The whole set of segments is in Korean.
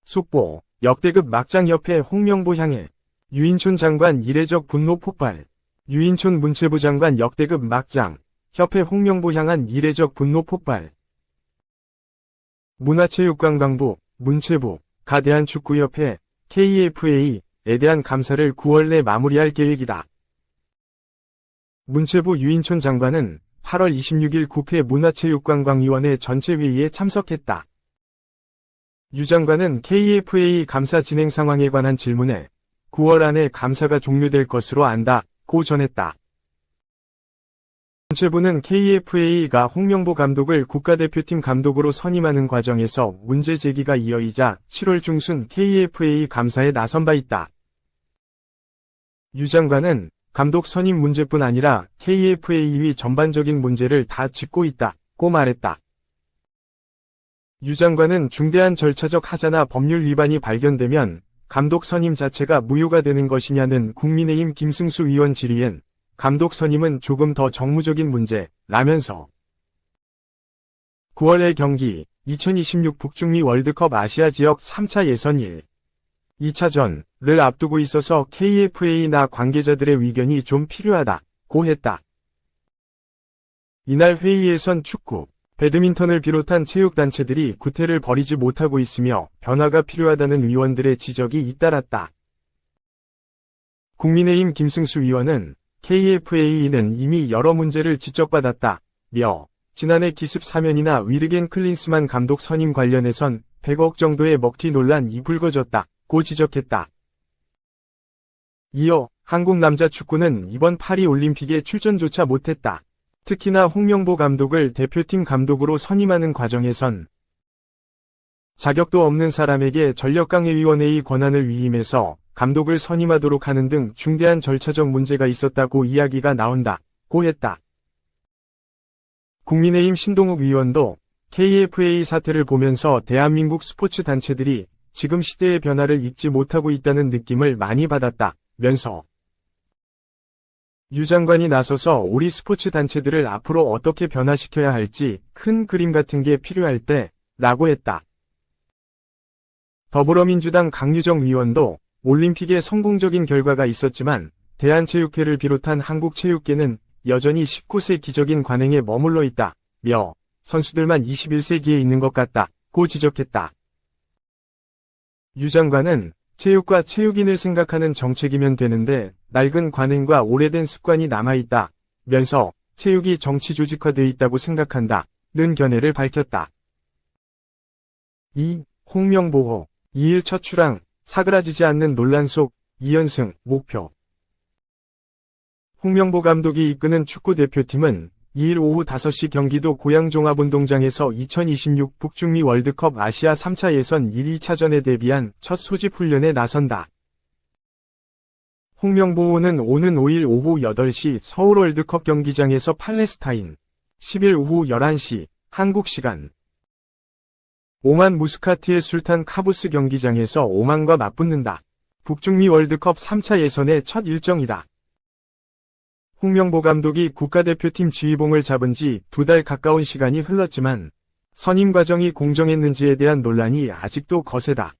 속보, 역대급 막장협회 홍명보 향해 유인촌 장관 이례적 분노 폭발. 유인촌 문체부 장관 역대급 막장, 협회 홍명보 향한 이례적 분노 폭발. 문화체육관광부, 문체부, 가 대한축구협회, KFA에 대한 감사를 9월 내 마무리할 계획이다. 문체부 유인촌 장관은 8월 26일 국회 문화체육관광위원회 전체회의에 참석했다. 유 장관은 KFA 감사 진행 상황에 관한 질문에 9월 안에 감사가 종료될 것으로 안다고 전했다. 문체부는 KFA가 홍명보 감독을 국가대표팀 감독으로 선임하는 과정에서 문제 제기가 이어지자 7월 중순 KFA 감사에 나선 바 있다. 유 장관은 감독 선임 문제뿐 아니라 KFA의 전반적인 문제를 다 짚고 있다고 말했다. 유 장관은 중대한 절차적 하자나 법률 위반이 발견되면 감독 선임 자체가 무효가 되는 것이냐는 국민의힘 김승수 의원 질의엔 감독 선임은 조금 더 정무적인 문제라면서 9월의 경기 2026 북중미 월드컵 아시아 지역 3차 예선 1, 2차전을 앞두고 있어서 KFA나 관계자들의 의견이 좀 필요하다고 했다. 이날 회의에선 축구, 배드민턴을 비롯한 체육단체들이 구태를 벌이지 못하고 있으며 변화가 필요하다는 의원들의 지적이 잇따랐다. 국민의힘 김승수 의원은 KFA는 이미 여러 문제를 지적받았다며 지난해 기습 사면이나 위르겐 클린스만 감독 선임 관련해선 100억 정도의 먹튀 논란이 불거졌다고 지적했다. 이어 한국 남자 축구는 이번 파리 올림픽에 출전조차 못했다. 특히나 홍명보 감독을 대표팀 감독으로 선임하는 과정에선 자격도 없는 사람에게 전력강해위원회의 권한을 위임해서 감독을 선임하도록 하는 등 중대한 절차적 문제가 있었다고 이야기가 나온다고 했다. 국민의힘 신동욱 의원도 KFA 사태를 보면서 대한민국 스포츠 단체들이 지금 시대의 변화를 읽지 못하고 있다는 느낌을 많이 받았다면서 유 장관이 나서서 우리 스포츠 단체들을 앞으로 어떻게 변화시켜야 할지 큰 그림 같은 게 필요할 때 라고 했다. 더불어민주당 강유정 의원도 올림픽에 성공적인 결과가 있었지만 대한체육회를 비롯한 한국체육계는 여전히 19세 기적인 관행에 머물러 있다며 선수들만 21세기에 있는 것 같다고 지적했다. 유 장관은 체육과 체육인을 생각하는 정책이면 되는데 낡은 관행과 오래된 습관이 남아있다면서 체육이 정치 조직화되어 있다고 생각한다는 견해를 밝혔다. 2. 홍명보호 2일 첫 출항 사그라지지 않는 논란 속 2연승 목표. 홍명보 감독이 이끄는 축구대표팀은 2일 오후 5시 경기도 고양종합운동장에서 2026 북중미 월드컵 아시아 3차 예선 1, 2차전에 대비한 첫 소집 훈련에 나선다. 홍명보호는 오는 5일 오후 8시 서울 월드컵 경기장에서 팔레스타인, 10일 오후 11시 한국 시간 오만 무스카트의 술탄 카부스 경기장에서 오만과 맞붙는다. 북중미 월드컵 3차 예선의 첫 일정이다. 홍명보 감독이 국가대표팀 지휘봉을 잡은 지 2달 가까운 시간이 흘렀지만 선임 과정이 공정했는지에 대한 논란이 아직도 거세다.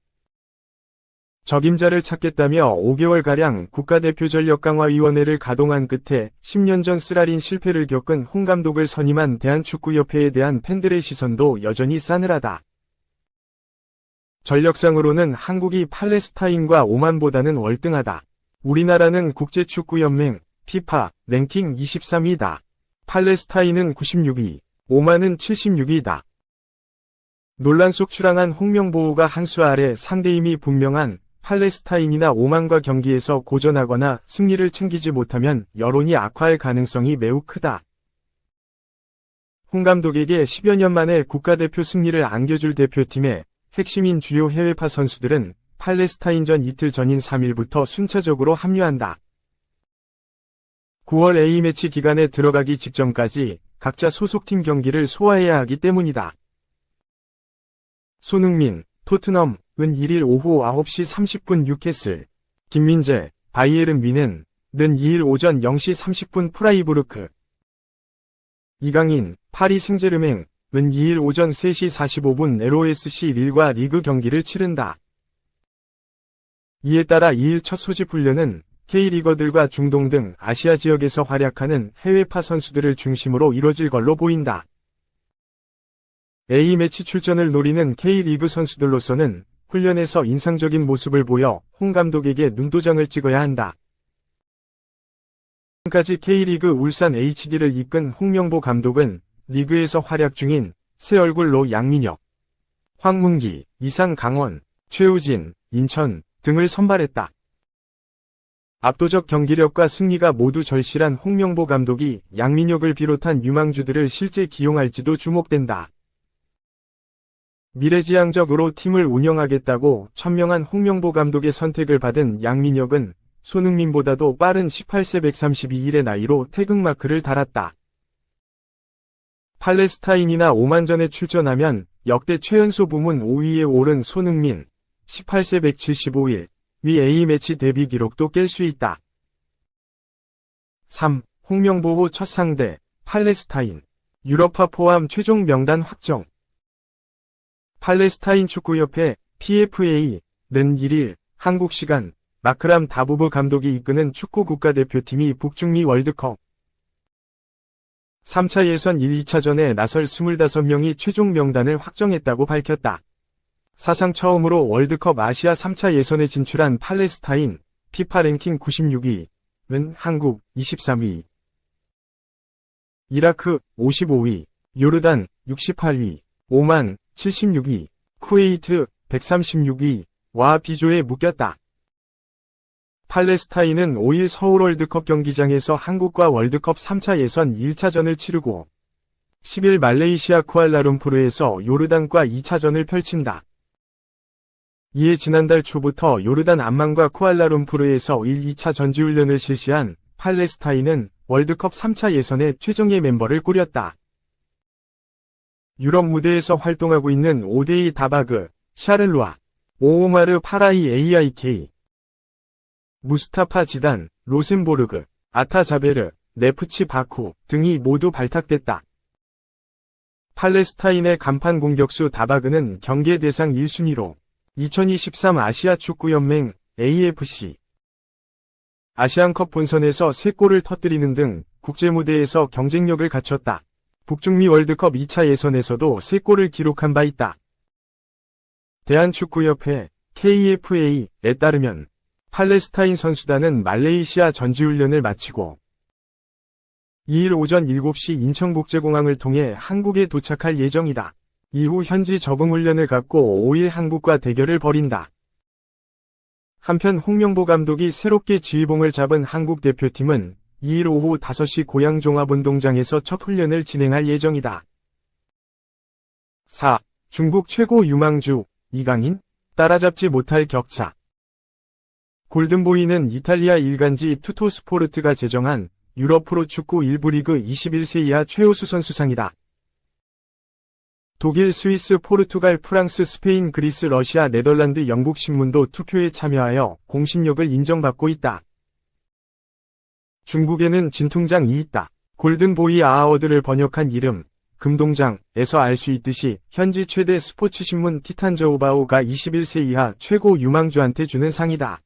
적임자를 찾겠다며 5개월가량 국가대표 전력강화위원회를 가동한 끝에 10년 전 쓰라린 실패를 겪은 홍 감독을 선임한 대한축구협회에 대한 팬들의 시선도 여전히 싸늘하다. 전력상으로는 한국이 팔레스타인과 오만보다는 월등하다. 우리나라는 국제축구연맹 피파 랭킹 23위다. 팔레스타인은 96위, 오만은 76위다. 논란 속 출항한 홍명보호가 한 수 아래 상대임이 분명한 팔레스타인이나 오만과 경기에서 고전하거나 승리를 챙기지 못하면 여론이 악화할 가능성이 매우 크다. 홍 감독에게 10여 년 만에 국가대표 승리를 안겨줄 대표팀의 핵심인 주요 해외파 선수들은 팔레스타인전 이틀 전인 3일부터 순차적으로 합류한다. 9월 A매치 기간에 들어가기 직전까지 각자 소속팀 경기를 소화해야 하기 때문이다. 손흥민, 토트넘은 1일 오후 9시 30분 뉴캐슬, 김민재, 바이에른 뮌헨은 2일 오전 0시 30분 프라이부르크, 이강인, 파리 생제르맹은 2일 오전 3시 45분 LOSC 릴과 리그 경기를 치른다. 이에 따라 2일 첫 소집 훈련은 K리거들과 중동 등 아시아 지역에서 활약하는 해외파 선수들을 중심으로 이뤄질 걸로 보인다. A매치 출전을 노리는 K리그 선수들로서는 훈련에서 인상적인 모습을 보여 홍 감독에게 눈도장을 찍어야 한다. 지금까지 K리그 울산 HD를 이끈 홍명보 감독은 리그에서 활약 중인 새 얼굴로 양민혁, 황문기, 이상 강원, 최우진, 인천 등을 선발했다. 압도적 경기력과 승리가 모두 절실한 홍명보 감독이 양민혁을 비롯한 유망주들을 실제 기용할지도 주목된다. 미래지향적으로 팀을 운영하겠다고 천명한 홍명보 감독의 선택을 받은 양민혁은 손흥민보다도 빠른 18세 132일의 나이로 태극마크를 달았다. 팔레스타인이나 오만전에 출전하면 역대 최연소 부문 5위에 오른 손흥민, 18세 175일, 위 A매치 데뷔 기록도 깰 수 있다. 3. 홍명보 첫 상대, 팔레스타인. 유럽파 포함 최종 명단 확정. 팔레스타인 축구협회, PFA는 1일, 한국 시간, 마크람 다부브 감독이 이끄는 축구 국가대표팀이 북중미 월드컵 3차 예선 1, 2차전에 나설 25명이 최종 명단을 확정했다고 밝혔다. 사상 처음으로 월드컵 아시아 3차 예선에 진출한 팔레스타인, 피파 랭킹 96위는 한국 23위, 이라크 55위, 요르단 68위, 오만 76위, 쿠웨이트 136위와 비조에 묶였다. 팔레스타인은 5일 서울 월드컵 경기장에서 한국과 월드컵 3차 예선 1차전을 치르고 10일 말레이시아 쿠알라룸푸르에서 요르단과 2차전을 펼친다. 이에 지난달 초부터 요르단 암만과 쿠알라룸푸르에서 1, 2차 전지훈련을 실시한 팔레스타인은 월드컵 3차 예선의 최정예 멤버를 꾸렸다. 유럽 무대에서 활동하고 있는 오데이 다바그, 샤를루아, 오오마르 파라이 AIK, 무스타파 지단, 로센보르그, 아타 자베르, 네프치 바쿠 등이 모두 발탁됐다. 팔레스타인의 간판 공격수 다바그는 경계 대상 1순위로 2023 아시아 축구연맹 AFC 아시안컵 본선에서 3골을 터뜨리는 등 국제무대에서 경쟁력을 갖췄다. 북중미 월드컵 2차 예선에서도 3골을 기록한 바 있다. 대한축구협회 KFA에 따르면 팔레스타인 선수단은 말레이시아 전지훈련을 마치고 2일 오전 7시 인천국제공항을 통해 한국에 도착할 예정이다. 이후 현지 적응훈련을 갖고 5일 한국과 대결을 벌인다. 한편 홍명보 감독이 새롭게 지휘봉을 잡은 한국 대표팀은 2일 오후 5시 고양 종합운동장에서 첫 훈련을 진행할 예정이다. 4. 중국 최고 유망주 이강인? 따라잡지 못할 격차. 골든보이는 이탈리아 일간지 투토스포르트가 제정한 유럽 프로축구 1부 리그 21세 이하 최우수 선수상이다. 독일, 스위스, 포르투갈, 프랑스, 스페인, 그리스, 러시아, 네덜란드, 영국 신문도 투표에 참여하여 공신력을 인정받고 있다. 중국에는 진통장이 있다. 골든보이 아워드를 번역한 이름, 금동장에서 알 수 있듯이 현지 최대 스포츠 신문 티탄저우바오가 21세 이하 최고 유망주한테 주는 상이다.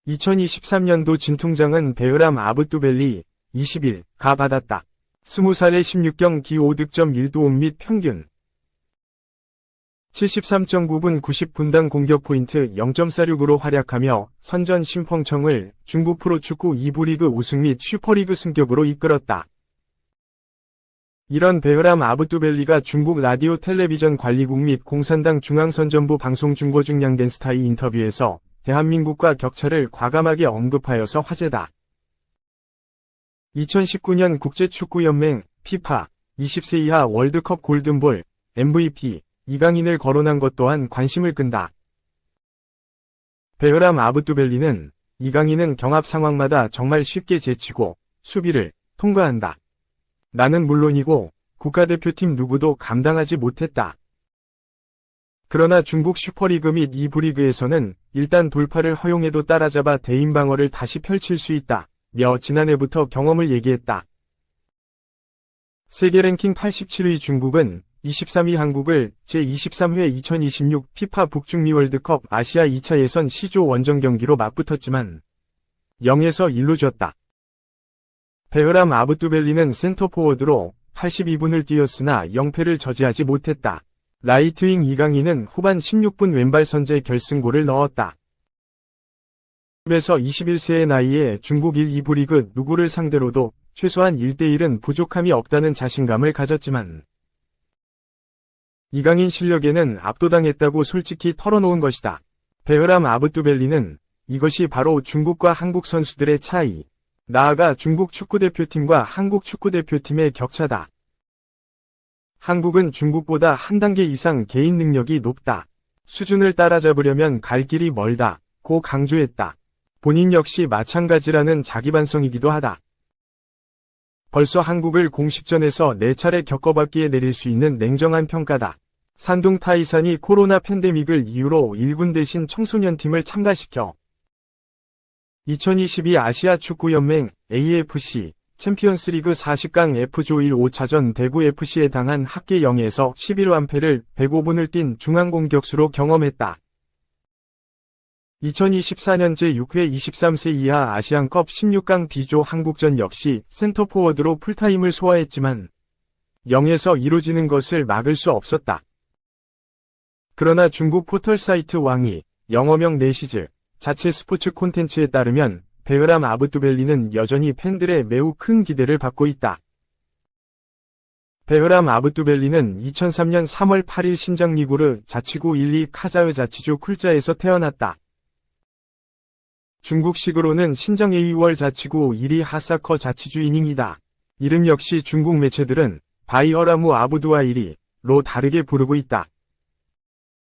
2023년도 진통장은 베흐람 아브뚜벨리 21가 받았다. 20살에 16경기 5득점 1도움 및 평균 73.9분 90분당 공격 포인트 0.46으로 활약하며 선전 심펑청을 중국 프로축구 2부 리그 우승 및 슈퍼리그 승격으로 이끌었다. 이런 베흐람 아브뚜벨리가 중국 라디오 텔레비전 관리국 및 공산당 중앙선전부 방송 중고 중량된 스타의 인터뷰에서 대한민국과 격차를 과감하게 언급하여서 화제다. 2019년 국제축구연맹 피파 20세 이하 월드컵 골든볼 MVP 이강인을 거론한 것 또한 관심을 끈다. 베흐람 아브뚜벨리는 이강인은 경합 상황마다 정말 쉽게 제치고 수비를 통과한다. 나는 물론이고 국가대표팀 누구도 감당하지 못했다. 그러나 중국 슈퍼리그 및 2부 리그에서는 일단 돌파를 허용해도 따라잡아 대인 방어를 다시 펼칠 수 있다. 며 지난해부터 경험을 얘기했다. 세계 랭킹 87위 중국은 23위 한국을 제23회 2026 피파 북중미 월드컵 아시아 2차 예선 C조 원정 경기로 맞붙었지만 0에서 1로 졌다. 베흐람 아브두벨리는 센터포워드로 82분을 뛰었으나 0패를 저지하지 못했다. 라이트윙 이강인은 후반 16분 왼발 선제 결승골을 넣었다. 10에서 21세의 나이에 중국 1, 2부 리그 누구를 상대로도 최소한 1대1은 부족함이 없다는 자신감을 가졌지만 이강인 실력에는 압도당했다고 솔직히 털어놓은 것이다. 베흐람 아브두벨리는 이것이 바로 중국과 한국 선수들의 차이, 나아가 중국 축구대표팀과 한국 축구대표팀의 격차다. 한국은 중국보다 한 단계 이상 개인 능력이 높다. 수준을 따라잡으려면 갈 길이 멀다. 고 강조했다. 본인 역시 마찬가지라는 자기반성이기도 하다. 벌써 한국을 공식전에서 4차례 겪어봤기에 내릴 수 있는 냉정한 평가다. 산둥 타이산이 코로나 팬데믹을 이유로 1군 대신 청소년팀을 참가시켜 2022 아시아 축구연맹 AFC 챔피언스리그 40강 F조 1 5차전 대구FC에 당한 합계 0에서 11완패를 105분을 뛴 중앙공격수로 경험했다. 2024년 제6회 23세 이하 아시안컵 16강 B조 한국전 역시 센터포워드로 풀타임을 소화했지만 0에서 2로 지는 것을 막을 수 없었다. 그러나 중국 포털 사이트 왕이 영어명 내시즈 자체 스포츠 콘텐츠에 따르면 베흐람 아브두벨리는 여전히 팬들의 매우 큰 기대를 받고 있다. 베흐람 아브두벨리는 2003년 3월 8일 신장리구르 자치구 1, 2 카자흐 자치주 쿨자에서 태어났다. 중국식으로는 신장 A2월 자치구 1위 하사커 자치주인잉이다. 이름 역시 중국 매체들은 바이어라무 아부두아 1위로 다르게 부르고 있다.